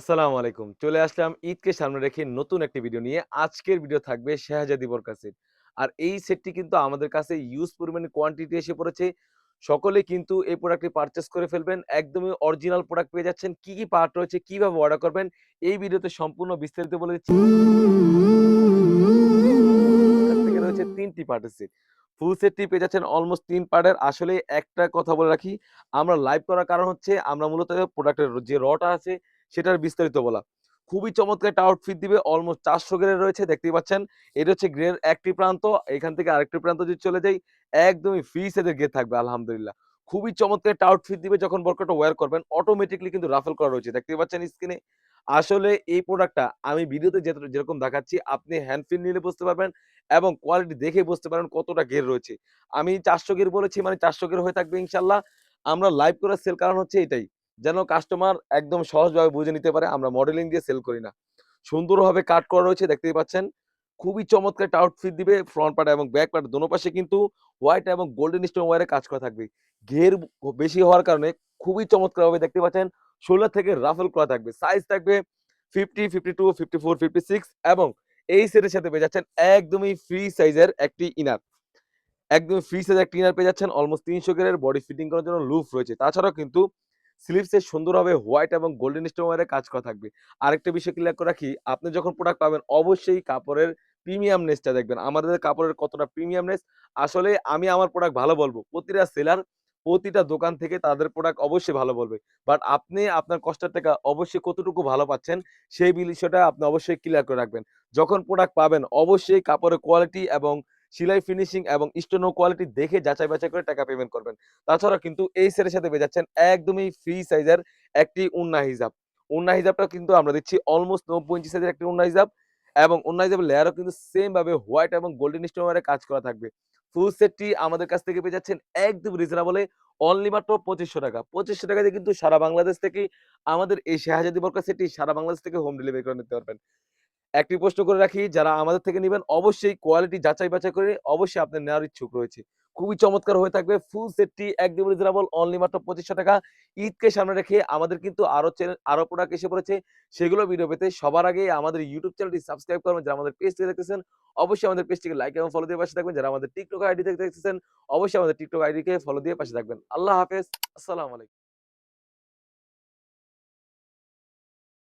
আসসালামু আলাইকুম। চলে আসলাম ঈদকে সামনে রেখে নতুন একটি ভিডিও নিয়ে। আজকের ভিডিও থাকবে শাহজাদি বোরকা সেট। আর এই সেটটি কিন্তু আমাদের কাছে হিউজ পরিমাণে কোয়ান্টিটি এসে পড়েছে। সকলেই কিন্তু এই প্রোডাক্টটি পারচেজ করে ফেলবেন। একদমই অরিজিনাল প্রোডাক্ট পেয়ে যাচ্ছেন। কি, কি পার্ট রয়েছে, কিভাবে অর্ডার করবেন, এই ভিডিওতে সম্পূর্ণ বিস্তারিত বলে দিচ্ছি। কাছ থেকে রয়েছে ৩ টি পার্টের সেট। ফুল সেটটি পেয়ে যাচ্ছেন অলমোস্ট ৩ পার্টের। আসলে একটা কথা বলে রাখি, আমরা লাইভ করার কারণ হচ্ছে আমরা মূলত প্রোডাক্টের যে টা আছে সেটার বিস্তারিত বলা। খুবই চমৎকার একটা আউটফিট দিবে। অলমোস্ট ৪০০ গ্রের রয়েছে দেখতেই পাচ্ছেন। এটা হচ্ছে গ্রের একটি প্রান্ত। এখান থেকে আরেকটি প্রান্ত যদি চলে যাই, একদমই ফ্রি সাইজের গ্রে থাকবে আলহামদুলিল্লাহ। খুবই চমৎকার একটা আউটফিট দিবে যখন বোরকাটা ওয়্যার করবেন। অটোমেটিক্যালি কিন্তু রাফেল করা রয়েছে। দেখতেই পাচ্ছেন স্ক্রিনে। আসলে এই প্রোডাক্টটা আমি ভিডিওতে যেরকম দেখাচ্ছি আপনি হ্যান্ড ফিল নিলে বুঝতে পারবেন এবং কোয়ালিটি দেখে বুঝতে পারেন কতটা গের রয়েছে। আমি ৪০০ গের বলেছি মানে ৪০০ গের হয়ে থাকবে ইনশাআল্লাহ। আমরা লাইভ করে সেল কারণ হচ্ছে এটাই। যেন কাস্টমার একদম সহজভাবে বুঝে নিতে পারে আমরা মডেলিং দিয়ে সেল করি না। সুন্দরভাবে কাট করা রয়েছে দেখতেই পাচ্ছেন। খুবই চমৎকার একটা আউটফিট দিবে ফ্রন্ট পার্ট এবং ব্যাক পার্ট দোনো পাশে কিন্তু হোয়াইট এবং গোল্ডেন স্টোন ওয়্যারে কাজ করা থাকবে। ঘের বেশি হওয়ার কারণে খুবই চমৎকারভাবে দেখতে পাচ্ছেন শোল্ডার থেকে রাফেল করা থাকবে। সাইজ থাকবে 50, 52, 54, 56 এবং এই সেটের সাথে পেয়ে যাচ্ছেন একদমই ফ্রি সাইজের একটি ইনার। একদমই ফ্রি সাইজের একটা ইনার পেয়ে যাচ্ছেন। অলমোস্ট ৩০০ গ্রের বডি ফিটিং করার জন্য লুপ রয়েছে। তাছাড়াও কিন্তু স্লিভসে সুন্দরভাবে হোয়াইট এবং গোল্ডেন স্টোন ওয়্যারে কাজ করা থাকবে। আরেকটা বিষয় ক্লিয়ার করে রাখি, আপনি যখন প্রোডাক্ট পাবেন অবশ্যই কাপড়ের প্রিমিয়ামনেসটা দেখবেন। আমাদের কাপড়ের কতটা প্রিমিয়ামনেস আসলে আমি আমার প্রোডাক্ট ভালো বলব। প্রতিটা সেলার, প্রতিটা দোকান থেকে তাদের প্রোডাক্ট অবশ্যই ভালো বলবে। বাট আপনি আপনার কষ্টের টাকা অবশ্যই কতটুকু ভালো পাচ্ছেন সেই বিষয়টা আপনি অবশ্যই ক্লিয়ার করে রাখবেন। যখন প্রোডাক্ট পাবেন অবশ্যই কাপড়ের কোয়ালিটি এবং সেলাই ফিনিশিং এবং স্টোন কোয়ালিটি দেখে যাচাই বাছাই করে টাকা পেমেন্ট করবেন। তাছাড়াও কিন্তু এই সেটের সাথে পেয়ে যাচ্ছেন একদমই ফ্রি সাইজের একটি ওড়না হিজাব। ওড়না হিজাবটা কিন্তু আমরা দিচ্ছি অলমোস্ট ৯০ ইঞ্চি সাইজের একটি ওড়না হিজাব এবং ওড়না হিজাবের লেয়ারও কিন্তু সেম ভাবে হোয়াইট এবং গোল্ডেন স্টোন ওয়্যারে কাজ করা থাকবে। ফুল সেটটি আমাদের কাছ থেকে পেয়ে যাচ্ছেন একদম রিজনেবল এ অনলি মাত্র ৳২৫০০ ৳২৫০০ দিয়ে কিন্তু সারা বাংলাদেশ থেকেই আমাদের এই শাহজাদি বোরকা সেটটি সারা বাংলাদেশ থেকে হোম ডেলিভারি করে নিতে পারবেন। একটি প্রশ্ন করে রাখি, যারা আমাদের থেকে নিবেন অবশ্যই কোয়ালিটি যাচাই বাছাই করে অবশ্যই আপনার নেওয়ার ইচ্ছুক রয়েছে। খুবই চমৎকার হয়ে থাকবে। ফুল সেটটি একদম রিজনেবল অনলি মাত্র ৳২৫০০। ঈদকে সামনে রেখে আমাদের কিন্তু আরো প্রোডাক্ট এসে পড়েছে। সেগুলো ভিডিও পেতে সবার আগে আমাদের YouTube চ্যানেলটি সাবস্ক্রাইব করবেন। যারা আমাদের পেজ থেকে দেখতেছেন অবশ্যই আমাদের পেজটিকে লাইক এবং ফলো দিয়ে পাশে থাকবেন। যারা আমাদের TikTok আইডি থেকে দেখতেছেন অবশ্যই আমাদের TikTok আইডিকে ফলো দিয়ে পাশে থাকবেন। আল্লাহ হাফেজ। আসসালামু আলাইকুম।